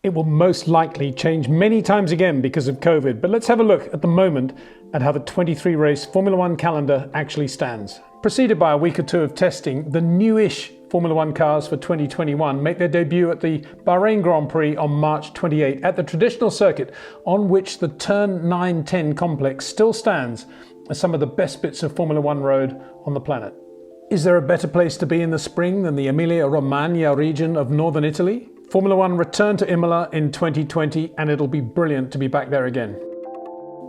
It will most likely change many times again because of COVID, but let's have a look at the moment at how the 23-race Formula One calendar actually stands. Preceded by a week or two of testing, the newish Formula One cars for 2021 make their debut at the BAHRAIN Grand Prix on March 28 at the traditional circuit on which the Turn 9-10 complex still stands as some of the best bits of Formula One road on the planet. Is there a better place to be in the spring than the Emilia-Romagna region of northern Italy? Formula One returned to Imola in 2020 and it'll be brilliant to be back there again.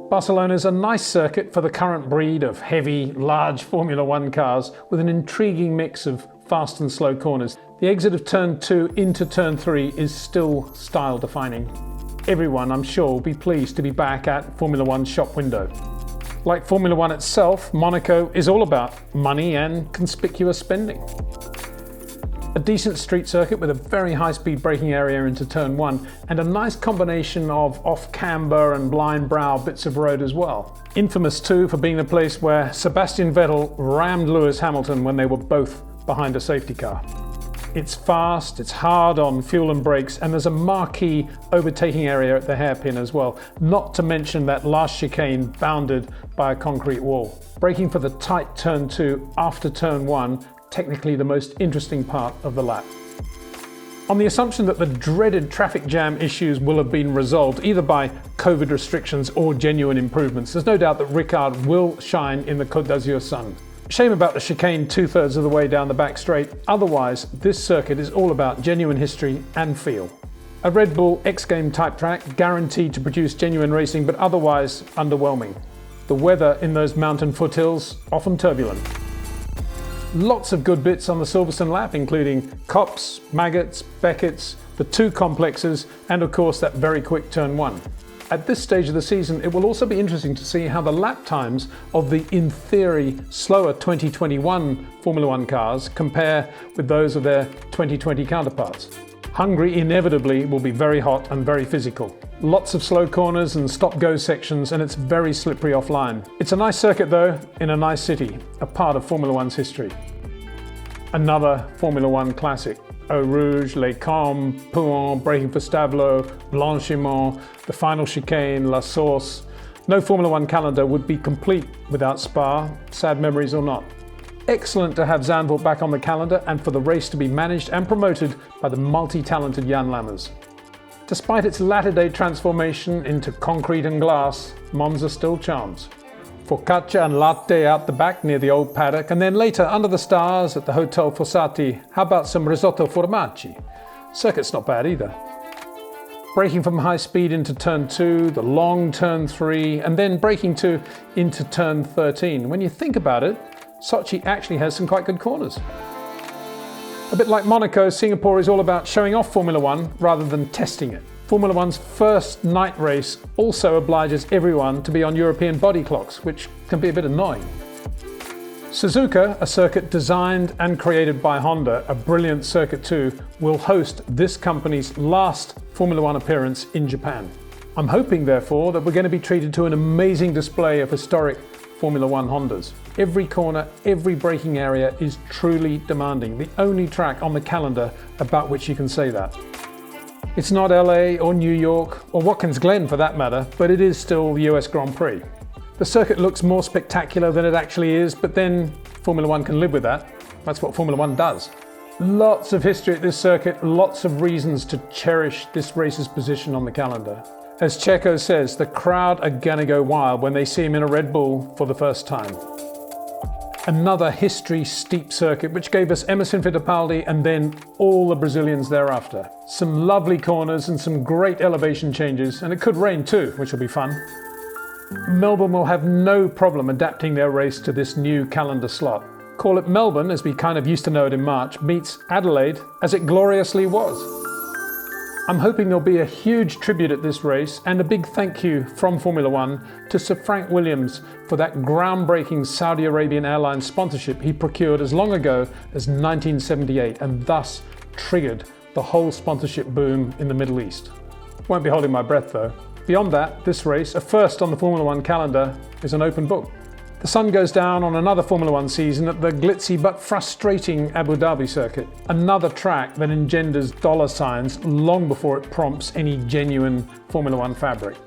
Barcelona is a nice circuit for the current breed of heavy, large Formula One cars with an intriguing mix of fast and slow corners. The exit of Turn 2 into Turn 3 is still style defining. Everyone, I'm sure, will be pleased to be back at Formula One's shop window. Like Formula One itself, Monaco is all about money and conspicuous spending. A decent street circuit with a very high-speed braking area into Turn 1 and a nice combination of off-camber and blind brow bits of road as well. Infamous too for being the place where Sebastian Vettel rammed Lewis Hamilton when they were both behind a safety car. It's fast, it's hard on fuel and brakes, and there's a marquee overtaking area at the hairpin as well, not to mention that last chicane bounded by a concrete wall. Braking for the tight Turn 2 after Turn 1, technically the most interesting part of the lap. On the assumption that the dreaded traffic jam issues will have been resolved either by COVID restrictions or genuine improvements, there's no doubt that Nygaard will shine in the Côte d'Azur sun. Shame about the chicane 2/3 of the way down the back straight. Otherwise, this circuit is all about genuine history and feel. A Red Bull X-Game type track, guaranteed to produce genuine racing, but otherwise underwhelming. The weather in those mountain foothills, often turbulent. Lots of good bits on the Silverstone lap, including Copse, Maggots, Beckett's, the two complexes, and of course that very quick Turn 1. At this stage of the season, it will also be interesting to see how the lap times of the, in theory, slower 2021 Formula One cars compare with those of their 2020 counterparts. Hungary inevitably will be very hot and very physical. Lots of slow corners and stop-go sections, and it's very slippery offline. It's a nice circuit though, in a nice city, a part of Formula One's history. Another Formula One classic. Eau Rouge, Les Combes, Pouin, braking for Stavelot, Blanchiment, the final chicane, La Source. No Formula One calendar would be complete without Spa, sad memories or not. Excellent to have Zandvoort back on the calendar and for the race to be managed and promoted by the multi-talented Jan Lammers. Despite its latter-day transformation into concrete and glass, MONZA still charms. Focaccia and latte out the back near the old paddock, and then later under the stars at the Hotel Fossati, how about some risotto formaggi? Circuit's not bad either. Braking from high speed into Turn 2, the long Turn 3, and then braking into Turn 13. When you think about it, Sochi actually has some quite good corners. A bit like Monaco, Singapore is all about showing off Formula One rather than testing it. Formula One's first night race also obliges everyone to be on European body clocks, which can be a bit annoying. Suzuka, a circuit designed and created by Honda, a brilliant circuit too, will host this company's last Formula One appearance in Japan. I'm hoping, therefore, that we're going to be treated to an amazing display of historic Formula One Hondas. Every corner, every braking area is truly demanding, the only track on the calendar about which you can say that. It's not LA or New York, or Watkins Glen for that matter, but it is still the US Grand Prix. The circuit looks more spectacular than it actually is, but then Formula One can live with that. That's what Formula One does. Lots of history at this circuit, lots of reasons to cherish this race's position on the calendar. As Checo says, the crowd are gonna go wild when they see him in a Red Bull for the first time. Another history-steep circuit which gave us Emerson Fittipaldi and then all the Brazilians thereafter. Some lovely corners and some great elevation changes, and it could rain too, which will be fun. Melbourne will have no problem adapting their race to this new calendar slot. Call it Melbourne, as we kind of used to know it in March, meets Adelaide as it gloriously was. I'm hoping there'll be a huge tribute at this race and a big thank you from Formula One to Sir Frank Williams for that groundbreaking Saudi Arabian Airlines sponsorship he procured as long ago as 1978 and thus triggered the whole sponsorship boom in the Middle East. Won't be holding my breath though. Beyond that, this race, a first on the Formula One calendar, is an open book. The sun goes down on another Formula One season at the glitzy but frustrating Abu Dhabi circuit. Another track that engenders dollar signs long before it prompts any genuine Formula One fabric.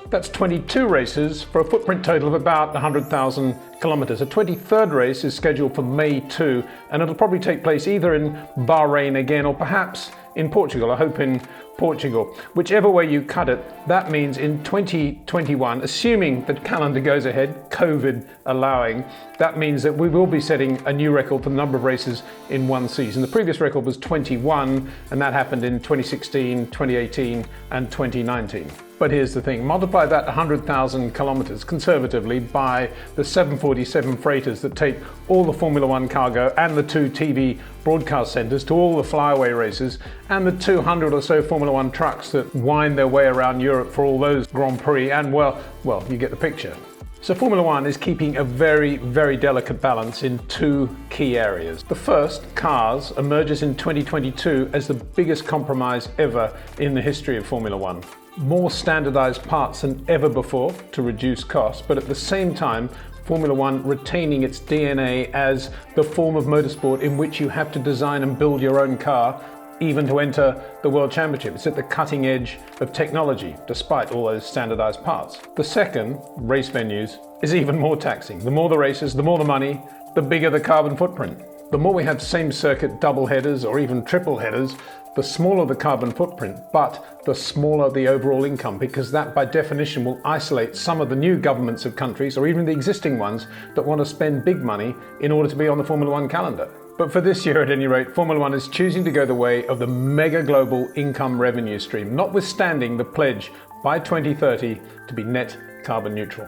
That's 22 races for a footprint total of about 100,000 kilometers. A 23rd race is scheduled for May 2, and it'll probably take place either in Bahrain again or perhaps in Portugal. I hope in Portugal. Whichever way you cut it, that means in 2021, assuming the calendar goes ahead, COVID allowing, that means that we will be setting a new record for the number of races in one season. The previous record was 21, and that happened in 2016, 2018, and 2019. But here's the thing, multiply that 100,000 kilometers conservatively by the 747 freighters that take all the Formula One cargo and the 2 TV broadcast centers to all the flyaway races, and the 200 or so Formula One trucks that wind their way around Europe for all those Grand Prix, and well, you get the picture. So Formula One is keeping a very, very delicate balance in 2 key areas. The first, cars, emerges in 2022 as the biggest compromise ever in the history of Formula One. More standardized parts than ever before to reduce costs, but at the same time, Formula One retaining its DNA as the form of motorsport in which you have to design and build your own car, even to enter the World Championship. It's at the cutting edge of technology, despite all those standardized parts. The second, race venues, is even more taxing. The more the races, the more the money, the bigger the carbon footprint. The more we have same circuit double headers or even triple headers, the smaller the carbon footprint, but the smaller the overall income, because that by definition will isolate some of the new governments of countries, or even the existing ones, that want to spend big money in order to be on the Formula One calendar. But for this year at any rate, Formula One is choosing to go the way of the mega global income revenue stream, notwithstanding the pledge by 2030 to be net carbon neutral.